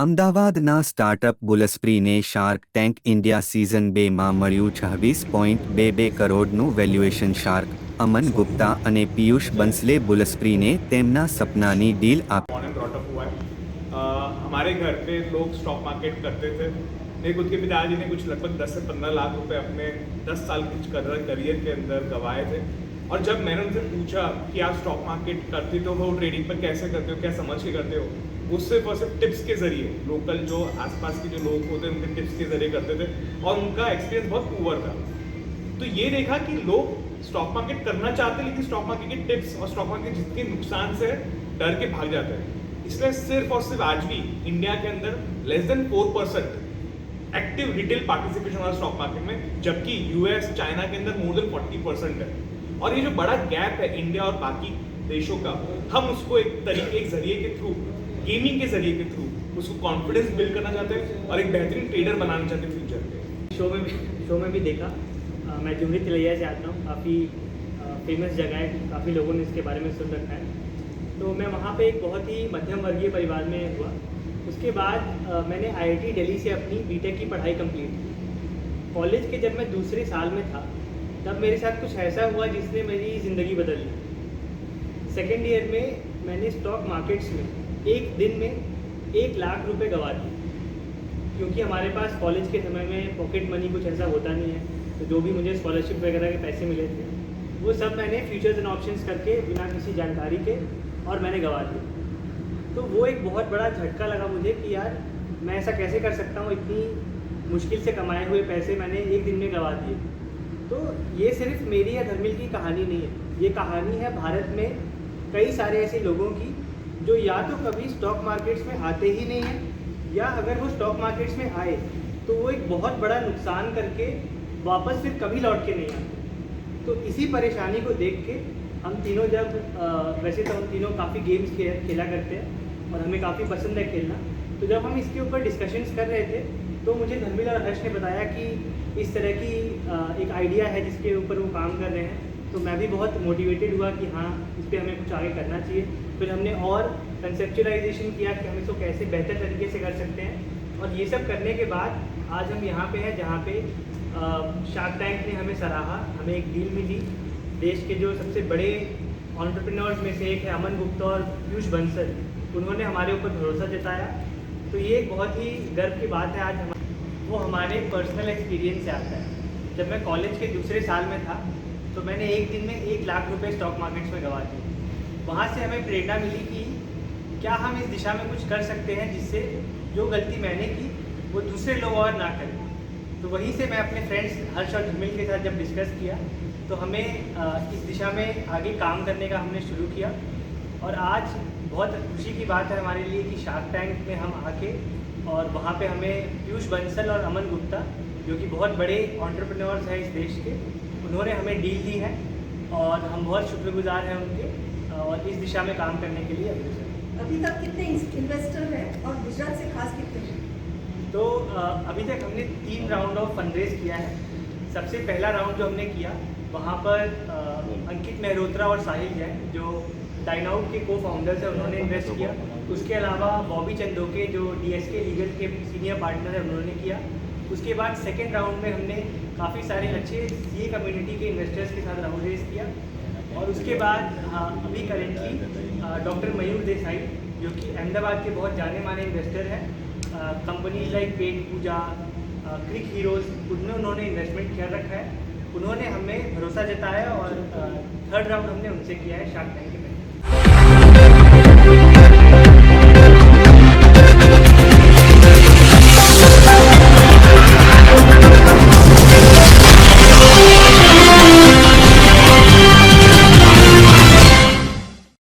અમદાવાદના સ્ટાર્ટઅપ બુલસ્પ્રીને shark tank India season 2માં મળ્યું 26.22 કરોડનું વેલ્યુએશન. શાર્ક અમન ગુપ્તા અને પિયુષ બંસલે બુલસ્પ્રીને તેમના સપનાની ડીલ આપી. born and brought up हुआ है। हमारे घर पे लोग स्टॉक मार्केट करते थे। मेरे खुद के पिताजी ने कुछ लगभग 10 से 15 लाख रुपए अपने 10 साल के करियर के अंदर गंवाए थे। और जब मैंने उनसे पूछा कि आप स्टॉक मार्केट करते तो हो, ट्रेडिंग पर कैसे करते हो, क्या समझ के करते हो, वो सिर्फ और सिर्फ टिप्स के जरिए, लोकल जो आसपास के जो लोग होते हैं उनके टिप्स के जरिए करते थे और उनका एक्सपीरियंस बहुत पुअर था। तो ये देखा कि लोग स्टॉक मार्केट करना चाहते हैं लेकिन स्टॉक मार्केट के टिप्स और स्टॉक मार्केट जितने नुकसान से डर के भाग जाते हैं। इसलिए सिर्फ और सिर्फ आज भी इंडिया के अंदर less than 4% active retail participation वाला स्टॉक मार्केट में, जबकि यूएस चाइना के अंदर मोर देन 40% है। और ये जो बड़ा गैप है इंडिया और बाकी देशों का, हम उसको एक तरीके, एक जरिए के थ्रू, गेमिंग के जरिए के थ्रू उसको कॉन्फिडेंस बिल्ड करना चाहते हैं और एक बेहतरीन ट्रेडर बनाना चाहते हैं फ्यूचर में। शो में भी देखा। मैं जुमरी तिलैया से आता हूँ। काफ़ी फेमस जगह है, काफ़ी लोगों ने इसके बारे में सुन रखा है। तो मैं वहाँ पे एक बहुत ही मध्यम वर्गीय परिवार में हुआ। उसके बाद मैंने आईआईटी दिल्ली से अपनी बीटेक की पढ़ाई कंप्लीट की। कॉलेज के जब मैं दूसरे साल में था तब मेरे साथ कुछ ऐसा हुआ जिसने मेरी ज़िंदगी बदल दी। सेकेंड ईयर में मैंने स्टॉक मार्केट्स में एक दिन में 1 लाख रुपए गंवा दिए, क्योंकि हमारे पास कॉलेज के समय में पॉकेट मनी कुछ ऐसा होता नहीं है। तो जो भी मुझे स्कॉलरशिप वगैरह के पैसे मिले थे वो सब मैंने फ्यूचर्स एंड ऑप्शंस करके बिना किसी जानकारी के और मैंने गंवा दिए। तो वो एक बहुत बड़ा झटका लगा मुझे कि यार मैं ऐसा कैसे कर सकता हूँ, इतनी मुश्किल से कमाए हुए पैसे मैंने एक दिन में गंवा दिए। तो ये सिर्फ मेरी या धर्मिल की कहानी नहीं है, ये कहानी है भारत में कई सारे ऐसे लोगों की जो या तो कभी स्टॉक मार्केट्स में आते ही नहीं हैं, या अगर वो स्टॉक मार्केट्स में आए तो वो एक बहुत बड़ा नुकसान करके वापस फिर कभी लौट के नहीं आते। तो इसी परेशानी को देख के हम तीनों वैसे तो हम तीनों काफ़ी गेम्स खेला करते हैं और हमें काफ़ी पसंद है खेलना। तो जब हम इसके ऊपर डिस्कशंस कर रहे थे तो मुझे धर्मिल और हर्ष ने बताया कि इस तरह की एक आइडिया है जिसके ऊपर वो काम कर रहे हैं। तो मैं भी बहुत मोटिवेटेड हुआ कि हाँ, इस पर हमें कुछ आगे करना चाहिए। फिर हमने और कंसेप्चुलाइजेशन किया कि हम इसको कैसे बेहतर तरीके से कर सकते हैं। और ये सब करने के बाद आज हम यहाँ पे हैं जहाँ पे शार्क टैंक ने हमें सराहा, हमें एक डील मिली। देश के जो सबसे बड़े एंटरप्रेन्योर्स में से एक है अमन गुप्ता और पीयूष बंसल, उन्होंने हमारे ऊपर भरोसा जताया। तो ये एक बहुत ही गर्व की बात है। आज वो हमारे पर्सनल एक्सपीरियंस से आता है। जब मैं कॉलेज के दूसरे साल में था तो मैंने एक दिन में 1 लाख रुपए स्टॉक मार्केट्स में गंवा दिए। वहाँ से हमें प्रेरणा मिली कि क्या हम इस दिशा में कुछ कर सकते हैं जिससे जो गलती मैंने की वो दूसरे लोग और ना करें। तो वहीं से मैं अपने फ्रेंड्स हर्ष और धर्मिल के साथ जब डिस्कस किया तो हमें इस दिशा में आगे काम करने का हमने शुरू किया। और आज बहुत खुशी की बात है हमारे लिए कि शार्क टैंक में हम आके और वहाँ पे हमें पीयूष बंसल और अमन गुप्ता, जो कि बहुत बड़े एंटरप्रेन्योर्स हैं इस देश के, उन्होंने हमें डील दी है और हम बहुत शुक्रगुजार हैं उनके और इस दिशा में काम करने के लिए अग्रसर। अभी तक कितने इन्वेस्टर हैं और गुजरात से खास कितने हैं? तो अभी तक हमने 3 राउंड ऑफ फंडरेज किया है। सबसे पहला राउंड जो हमने किया वहाँ पर अंकित मेहरोत्रा और साहिल जैन, जो डाइनाउट के को फाउंडर्स हैं, उन्होंने इन्वेस्ट किया। उसके अलावा बॉबी चंदोके, जो डीएसके लीगल के सीनियर पार्टनर हैं, उन्होंने किया। उसके बाद सेकेंड राउंड में हमने काफ़ी सारे अच्छे सीए कम्युनिटी के इन्वेस्टर्स के साथ राउंड रेज किया। और उसके बाद अभी करेंटली डॉक्टर मयूर देसाई, जो कि अहमदाबाद के बहुत जाने माने इन्वेस्टर हैं, कंपनीज लाइक पेट पूजा, क्रिक हीरोज़, उनमें उन्होंने इन्वेस्टमेंट कर रखा है। उन्होंने हमें भरोसा जताया और थर्ड राउंड हमने उनसे किया है शार्क टैंक के।